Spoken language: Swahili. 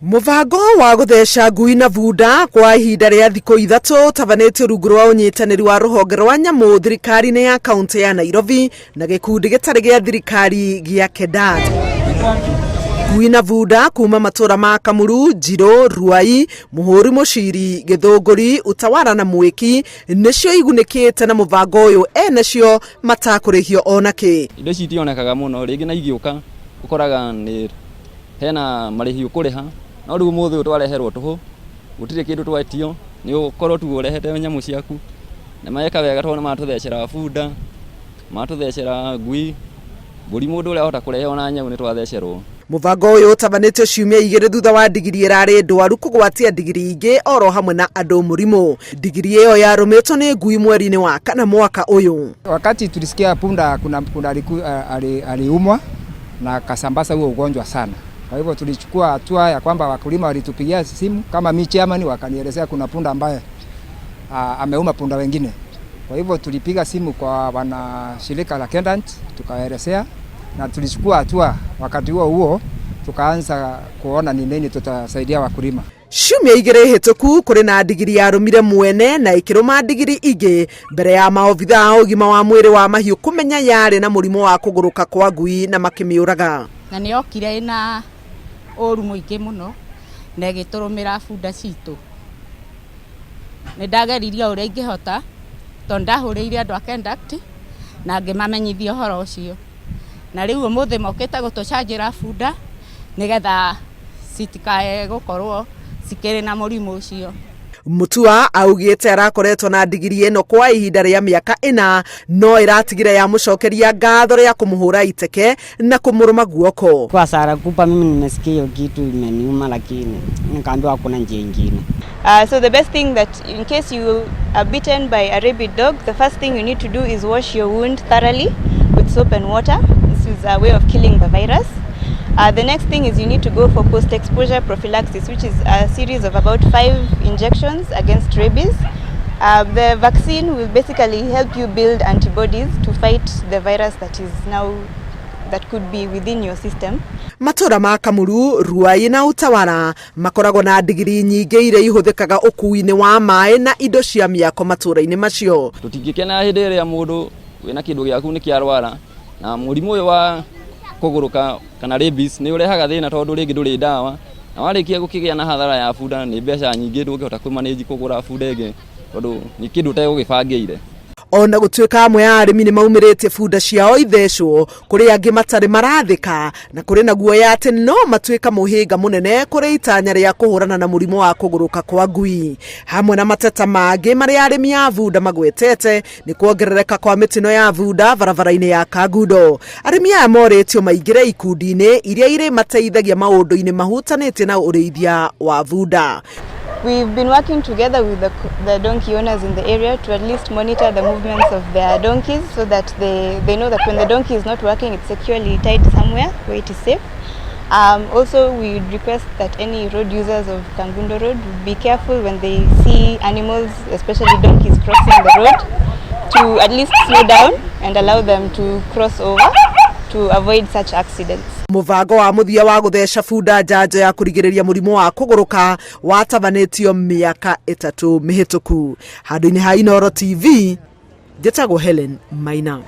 Muvango wa guthesha ngui na bunda kwa ihinda ria thikũ 3 tabanĩtio rungu rwa ũnyitanĩri wa rũhonge rwa nyamũ thirikari-inĩ ya kaunti ya Nairobi na gĩkundi gĩtarĩ gĩa thirikari gĩa KEDAT. Ngui na bunda kuma matũra ma Kamuru, Njiro, Ruai, Muhuri, Muciri, Gĩthũngũri, Utawara na Mwiki nĩcio igunĩkĩte na mũvango ũyũ enacio matakũrĩhio onakĩ. Indo ici itionekaga mũno, rĩngĩ na igĩũka ũkoraga nĩ hena marĩhi ũkũrĩha, no rĩu ũmũthĩ ũyũ twareherwo tũhũ, gũtirĩ kĩndũ twetio, nĩ ũkorwo tu ũrehete nyamũ ciaku, na maeka wega tondũ matũthecera bunda, matũthecera ngui, mbũri mũndũ ũrĩa ahota kũrehe ona nyamũ nĩ twathecerwo. Mũvango ũyũ ũtabanĩtio ciumia 2 thutha wa ndigiri ĩrarĩ ndwaru kũgwatia ndigiri ingĩ oro hamwe na andũ mũrimũ. Ndigiri ĩyo yarũmĩtwo nĩ ngui mweri-inĩ wa kana mwaka ũyũ. Wakati tulisikia punda kuna aliumwa na akasambaza huo ugonjwa sana. Kwa hivyo tulichukua hatua ya kwamba wakulima walitupigia simu kama mi chairman, wakanielezea kuna punda ambaye ameuma punda wengine. Kwa hivyo tulipiga simu kwa wana shirika la KEDAT tukaelezea na tulichukua hatua. Wakati huo tukaanza kuona ni nini tutasaidia wakulima. Ciumia 2 hĩtũku kũrĩ na ndigiri yarũmire mwene na ĩkĩrũma ndigiri ingĩ mbere ya maobitha a ũgima wa mwĩrĩ wa mahiũ kũmenya yarĩ na mũrimũ wa kũgũrũka kwa ngui na makĩmĩũraga. Na nĩ okire ina ũru mũingĩ mũno na ĩgĩtũrũmĩra bunda citũ. Nĩ ndageririe ũrĩa ingĩhota tondũ ndahũrĩire andũ a KEDAT na ngĩmamenyithia ũhoro ũcio. Na rĩu ũmũthĩ mokĩte gũtũcanjĩra bunda nĩgetha citikae gũkorwo cikĩrĩ na mũrimũ ũcio. Mutua augĩte arakoretwo na ndigiri ĩno kwa ihinda rĩa mĩaka 4 no ĩratigire ya mũcokeria ngatho rĩa kũmũhũra iteke na kũmũrũma guoko. Kwa Sara kupa mimi nimesikia hiyo kitu imeniuma, lakini nikaambiwa hakuna njia nyingine. So the best thing that in case you are bitten by a rabid dog, the first thing you need to do is wash your wound thoroughly with soap and water. This is a way of killing the virus. The next thing is you need to go for post-exposure prophylaxis, which is a series of about 5 injections against rabies. The vaccine will basically help you build antibodies to fight the virus that could be within your system. Matũra ma Kamuru, Ruai na Utawara makoragwo na ndigiri nyingĩ iria ihũthĩkaga ũkui-inĩ wa maĩ na indo cia mĩako matũra-inĩ macio. Tũtingĩkena hĩndĩ ĩrĩa mũndũ wĩna kĩndũ gĩaku nĩ kĩarwara na mũrimũ ũyũ wa kũgũrũka kana rabies nĩ ũrehaga thĩna tondũ rĩngĩ ndũrĩ ndawa, na warĩkia gũkĩgĩa na hathara ya bunda nĩ mbeca nyingĩ ndũngĩhota kũmanage kũgũra bunda ĩngĩ tondũ nĩ kĩndũ ũtegũgĩbangĩire. Ona gũtuĩka amwe ya arĩmi nĩ maumĩrĩtie bunda ciao ithecwo, kũrĩ angĩ matarĩ marathĩka na kũrĩ na guoya atĩ no matuĩka mũhĩnga mũnene kũrĩ itanya rĩa kũhũrana na mũrimũ wa kũgũrũka kwa ngui. Hamwe na mateta mangĩ marĩa arĩmi a bunda magwetete nĩ kuongerereka kwa mĩtino ya bunda barabara-inĩ ya Kangundo. Arĩmi aya morĩtio maingĩre ikundi-inĩ iria irĩ mateithagia maũndũ-inĩ mahutanĩtie na ũrĩithia wa bunda. We've been working together with the donkey owners in the area to at least monitor the movements of their donkeys so that they know that when the donkey is not working, it's securely tied somewhere where it is safe. Also, we would request that any road users of Kangundo Road would be careful when they see animals, especially donkeys, crossing the road, to at least slow down and allow them to cross over to avoid such accidents. Mũvango wa mũthia wa gũtheca bunda njanjo ya kũrigĩrĩria mũrimũ wa kũgũrũka watabanĩtio mĩaka 3 mĩhĩtũku. Handũ-inĩ ha Inooro TV, njĩtagwo Helen Maina.